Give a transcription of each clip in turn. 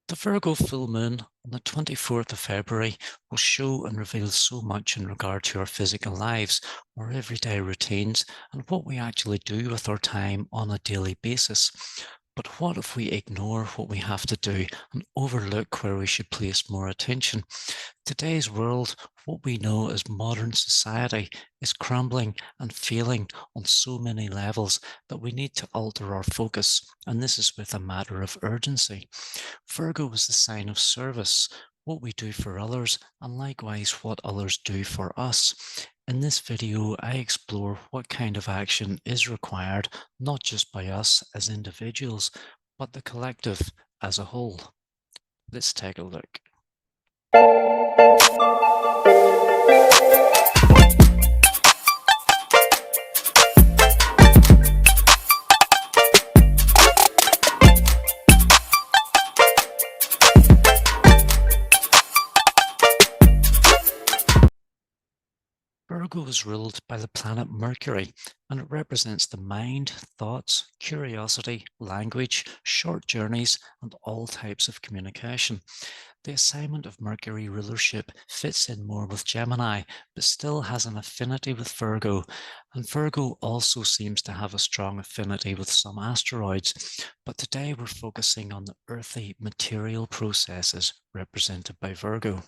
The Virgo full moon on the 24th of February will show and reveal so much in regard to our physical lives, our everyday routines, and what we actually do with our time on a daily basis. But what if we ignore what we have to do and overlook where we should place more attention? Today's world, what we know as modern society, is crumbling and failing on so many levels that we need to alter our focus, and this is with a matter of urgency. Virgo is the sign of service, what we do for others, and likewise what others do for us. In this video, I explore what kind of action is required, not just by us as individuals, but the collective as a whole. Let's take a look. Virgo is ruled by the planet Mercury, and it represents the mind, thoughts, curiosity, language, short journeys, and all types of communication. The assignment of Mercury rulership fits in more with Gemini, but still has an affinity with Virgo, and Virgo also seems to have a strong affinity with some asteroids. But today we're focusing on the earthy material processes represented by Virgo.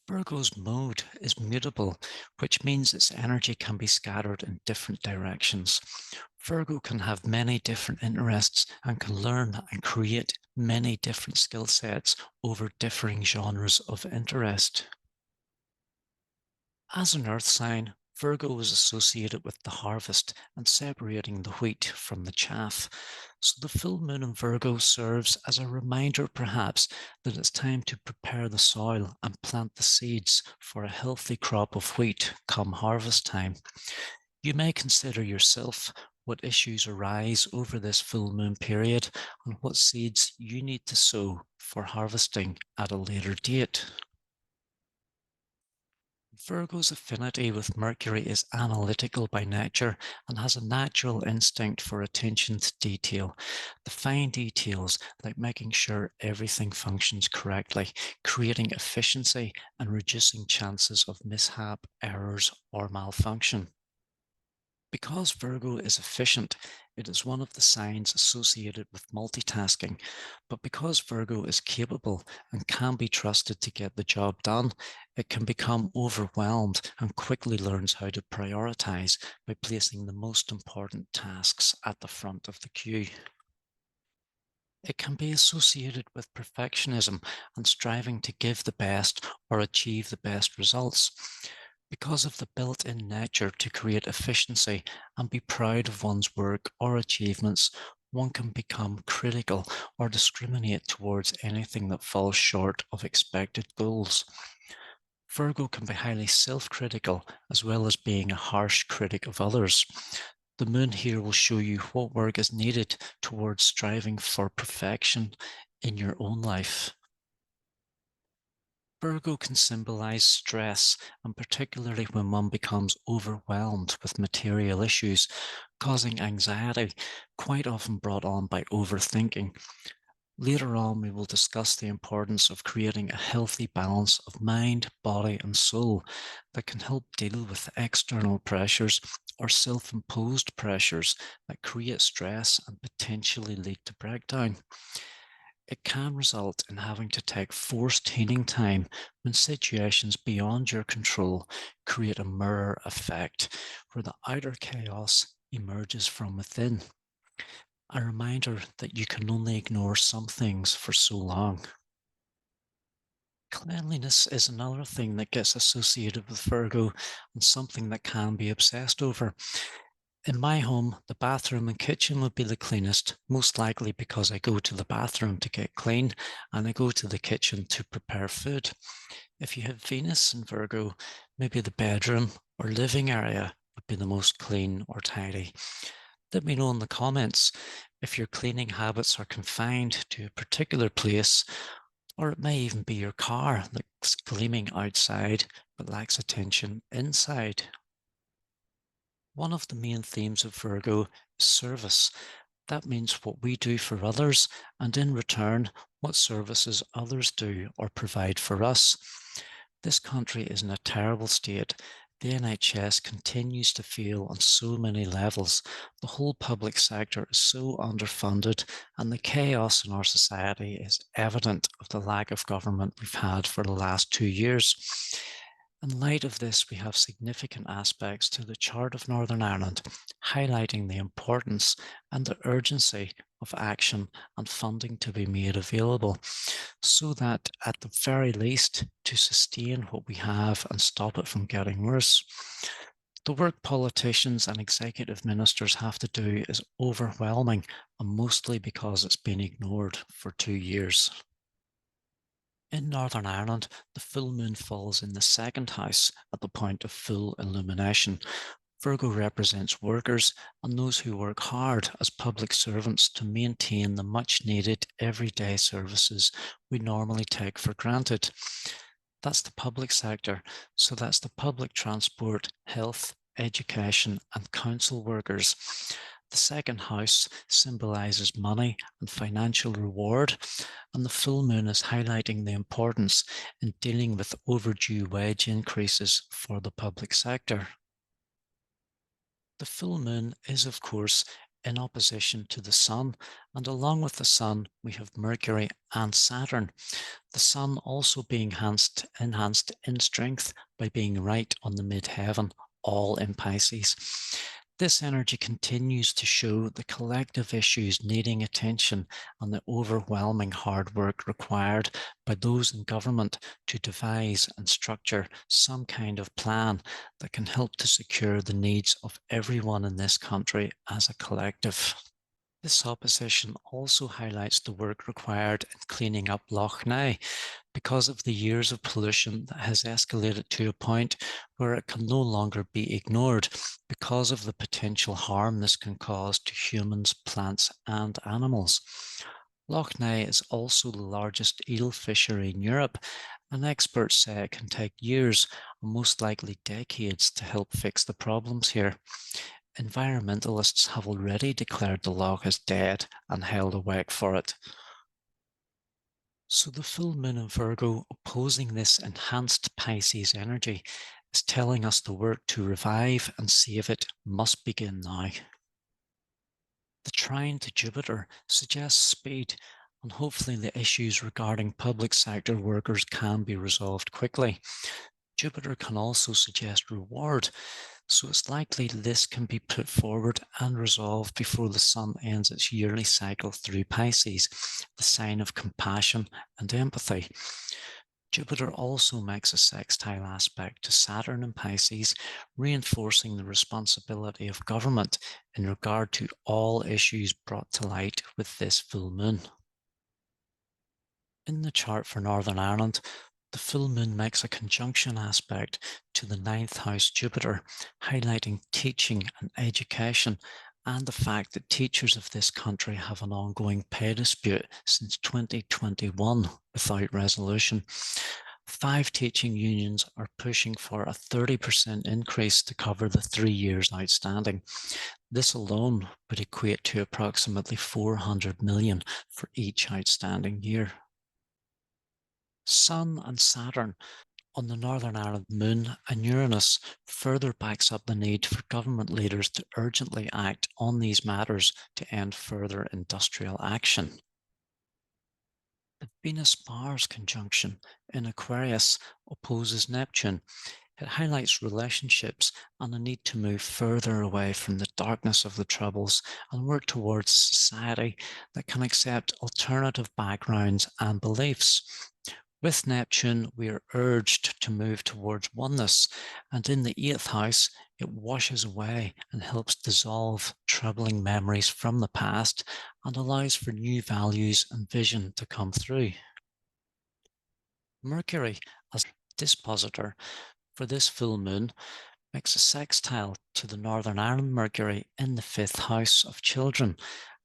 Virgo's mode is mutable, which means its energy can be scattered in different directions. Virgo can have many different interests and can learn and create many different skill sets over differing genres of interest. As an earth sign, Virgo is associated with the harvest and separating the wheat from the chaff. So the full moon in Virgo serves as a reminder, perhaps, that it's time to prepare the soil and plant the seeds for a healthy crop of wheat come harvest time. You may consider yourself what issues arise over this full moon period and what seeds you need to sow for harvesting at a later date. Virgo's affinity with Mercury is analytical by nature and has a natural instinct for attention to detail. The fine details, like making sure everything functions correctly, creating efficiency, and reducing chances of mishap, errors, or malfunction. Because Virgo is efficient, it is one of the signs associated with multitasking. But because Virgo is capable and can be trusted to get the job done, it can become overwhelmed and quickly learns how to prioritize by placing the most important tasks at the front of the queue. It can be associated with perfectionism and striving to give the best or achieve the best results. Because of the built-in nature to create efficiency and be proud of one's work or achievements, one can become critical or discriminate towards anything that falls short of expected goals. Virgo can be highly self-critical as well as being a harsh critic of others. The moon here will show you what work is needed towards striving for perfection in your own life. Virgo can symbolize stress, and particularly when one becomes overwhelmed with material issues, causing anxiety, quite often brought on by overthinking. Later on, we will discuss the importance of creating a healthy balance of mind, body, and soul that can help deal with external pressures or self imposed pressures that create stress and potentially lead to breakdown. It can result in having to take forced healing time when situations beyond your control create a mirror effect where the outer chaos emerges from within. A reminder that you can only ignore some things for so long. Cleanliness is another thing that gets associated with Virgo and something that can be obsessed over. In my home, the bathroom and kitchen would be the cleanest, most likely because I go to the bathroom to get clean and I go to the kitchen to prepare food. If you have Venus in Virgo, maybe the bedroom or living area would be the most clean or tidy. Let me know in the comments if your cleaning habits are confined to a particular place, or it may even be your car that's gleaming outside but lacks attention inside. One of the main themes of Virgo is service. That means what we do for others, and in return, what services others do or provide for us. This country is in a terrible state. The NHS continues to fail on so many levels. The whole public sector is so underfunded, and the chaos in our society is evident of the lack of government we've had for the last 2 years. In light of this, we have significant aspects to the chart of Northern Ireland, highlighting the importance and the urgency of action and funding to be made available, so that at the very least, to sustain what we have and stop it from getting worse. The work politicians and executive ministers have to do is overwhelming, and mostly because it's been ignored for 2 years. In Northern Ireland, the full moon falls in the second house at the point of full illumination. Virgo represents workers and those who work hard as public servants to maintain the much needed everyday services we normally take for granted. That's the public sector, so that's the public transport, health, education, and council workers. The second house symbolizes money and financial reward, and the full moon is highlighting the importance in dealing with overdue wage increases for the public sector. The full moon is, of course, in opposition to the sun, and along with the sun, we have Mercury and Saturn. The sun also being enhanced in strength by being right on the midheaven, all in Pisces. This energy continues to show the collective issues needing attention and the overwhelming hard work required by those in government to devise and structure some kind of plan that can help to secure the needs of everyone in this country as a collective. This opposition also highlights the work required in cleaning up Lough Neagh because of the years of pollution that has escalated to a point where it can no longer be ignored because of the potential harm this can cause to humans, plants, and animals. Lough Neagh is also the largest eel fishery in Europe, and experts say it can take years, and most likely decades, to help fix the problems here. Environmentalists have already declared the loch as dead and held a wake for it. So the full moon in Virgo opposing this enhanced Pisces energy is telling us the work to revive and save it must begin now. The trine to Jupiter suggests speed, and hopefully the issues regarding public sector workers can be resolved quickly. Jupiter can also suggest reward, so it's likely this can be put forward and resolved before the sun ends its yearly cycle through Pisces, the sign of compassion and empathy. Jupiter also makes a sextile aspect to Saturn in Pisces, reinforcing the responsibility of government in regard to all issues brought to light with this full moon. In the chart for Northern Ireland, the full moon makes a conjunction aspect to the ninth house Jupiter, highlighting teaching and education and the fact that teachers of this country have an ongoing pay dispute since 2021 without resolution. 5 teaching unions are pushing for a 30% increase to cover the 3 years outstanding. This alone would equate to approximately 400 million for each outstanding year. Sun and Saturn on the Northern Ireland moon and Uranus further backs up the need for government leaders to urgently act on these matters to end further industrial action. The Venus-Mars conjunction in Aquarius opposes Neptune. It highlights relationships and the need to move further away from the darkness of the troubles and work towards society that can accept alternative backgrounds and beliefs. With Neptune, we are urged to move towards oneness, and in the 8th house, it washes away and helps dissolve troubling memories from the past and allows for new values and vision to come through. Mercury, as dispositor for this full moon, makes a sextile to the Northern Ireland Mercury in the 5th house of children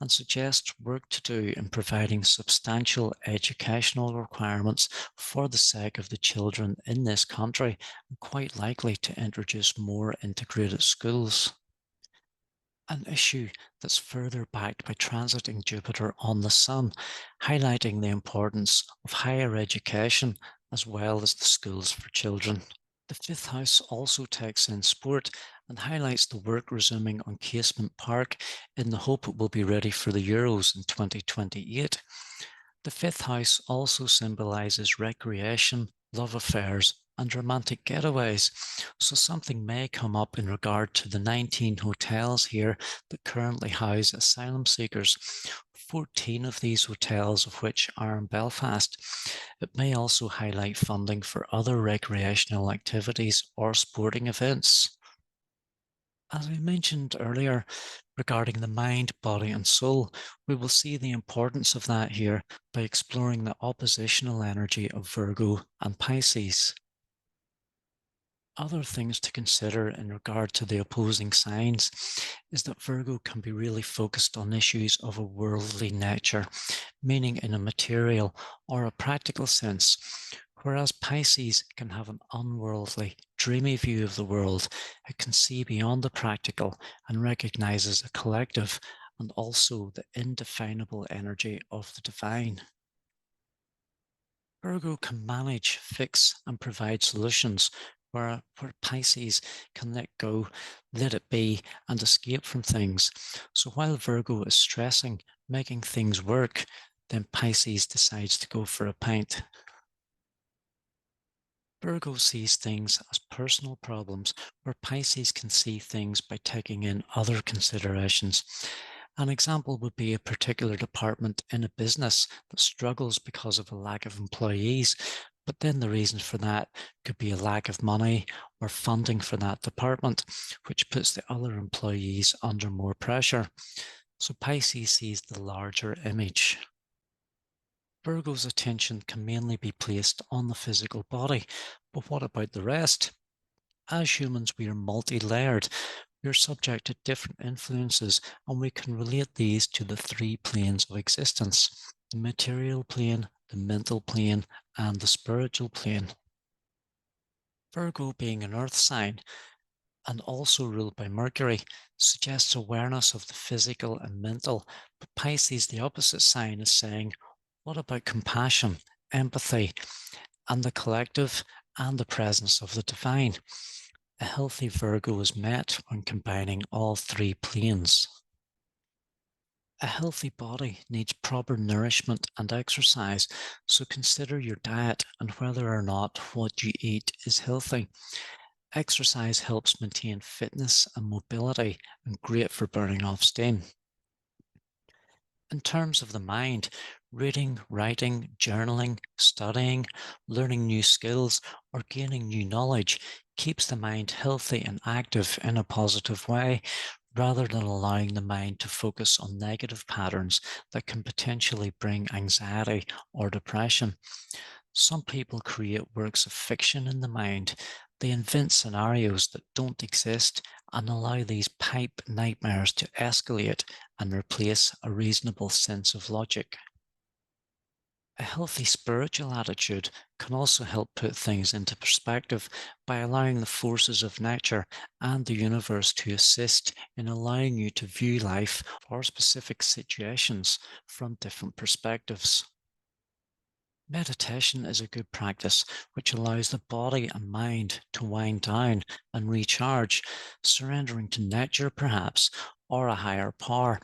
and suggests work to do in providing substantial educational requirements for the sake of the children in this country, and quite likely to introduce more integrated schools. An issue that's further backed by transiting Jupiter on the Sun, highlighting the importance of higher education as well as the schools for children. The fifth house also takes in sport and highlights the work resuming on Casement Park in the hope it will be ready for the Euros in 2028. The fifth house also symbolizes recreation, love affairs, and romantic getaways. So something may come up in regard to the 19 hotels here that currently house asylum seekers. 14 of these hotels, of which are in Belfast. It may also highlight funding for other recreational activities or sporting events. As we mentioned earlier regarding the mind, body, and soul, we will see the importance of that here by exploring the oppositional energy of Virgo and Pisces. Other things to consider in regard to the opposing signs is that Virgo can be really focused on issues of a worldly nature, meaning in a material or a practical sense, whereas Pisces can have an unworldly, dreamy view of the world. It can see beyond the practical and recognizes a collective and also the indefinable energy of the divine. Virgo can manage, fix, and provide solutions, where Pisces can let go, let it be, and escape from things. So while Virgo is stressing, making things work, then Pisces decides to go for a pint. Virgo sees things as personal problems, where Pisces can see things by taking in other considerations. An example would be a particular department in a business that struggles because of a lack of employees, but then the reason for that could be a lack of money or funding for that department, which puts the other employees under more pressure. So Pisces sees the larger image. Virgo's attention can mainly be placed on the physical body, but what about the rest? As humans, we are multi layered. We are subject to different influences, and we can relate these to the three planes of existence: the material plane, the mental plane, and the spiritual plane. Virgo, being an earth sign and also ruled by Mercury, suggests awareness of the physical and mental, but Pisces, the opposite sign, is saying, what about compassion, empathy, and the collective and the presence of the divine? A healthy Virgo is met when combining all three planes. A healthy body needs proper nourishment and exercise, so consider your diet and whether or not what you eat is healthy. Exercise helps maintain fitness and mobility and great for burning off steam. In terms of the mind, reading, writing, journaling, studying, learning new skills, or gaining new knowledge keeps the mind healthy and active in a positive way, rather than allowing the mind to focus on negative patterns that can potentially bring anxiety or depression. Some people create works of fiction in the mind. They invent scenarios that don't exist and allow these pipe nightmares to escalate and replace a reasonable sense of logic. A healthy spiritual attitude can also help put things into perspective by allowing the forces of nature and the universe to assist in allowing you to view life or specific situations from different perspectives. Meditation is a good practice which allows the body and mind to wind down and recharge, surrendering to nature perhaps, or a higher power,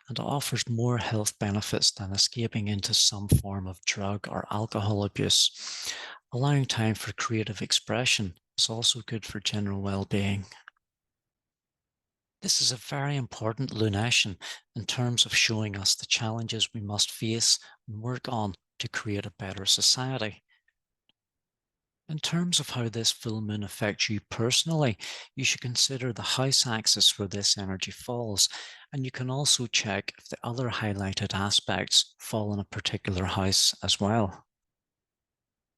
and offers more health benefits than escaping into some form of drug or alcohol abuse. Allowing time for creative expression is also good for general well-being. This is a very important lunation in terms of showing us the challenges we must face and work on to create a better society. In terms of how this full moon affects you personally, you should consider the house axis where this energy falls, and you can also check if the other highlighted aspects fall in a particular house as well.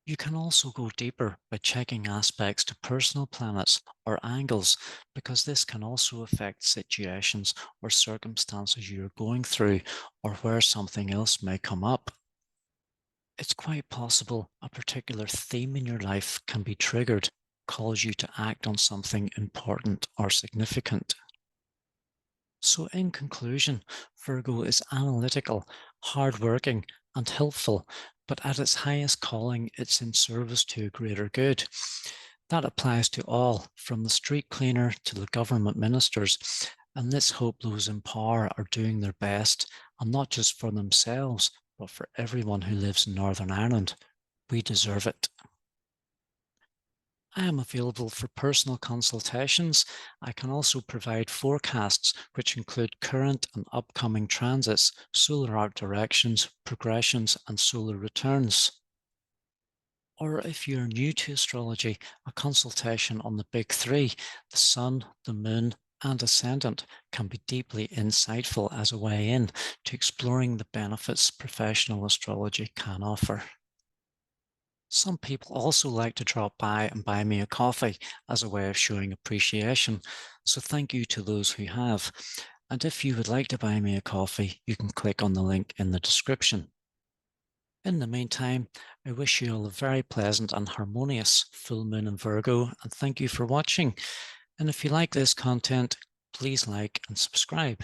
You can also go deeper by checking aspects to personal planets or angles, because this can also affect situations or circumstances you're going through or where something else may come up. It's quite possible a particular theme in your life can be triggered, cause you to act on something important or significant. So, in conclusion, Virgo is analytical, hardworking, and helpful, but at its highest calling, it's in service to a greater good. That applies to all, from the street cleaner to the government ministers. And let's hope those in power are doing their best, and not just for themselves, but for everyone who lives in Northern Ireland. We deserve it. I am available for personal consultations. I can also provide forecasts, which include current and upcoming transits, solar arc directions, progressions, and solar returns. Or if you're new to astrology, a consultation on the big three, the sun, the moon, and ascendant, can be deeply insightful as a way in to exploring the benefits professional astrology can offer. Some people also like to drop by and buy me a coffee as a way of showing appreciation, so thank you to those who have. And if you would like to buy me a coffee, you can click on the link in the description. In the meantime, I wish you all a very pleasant and harmonious full moon in Virgo, and thank you for watching. And if you like this content, please like and subscribe.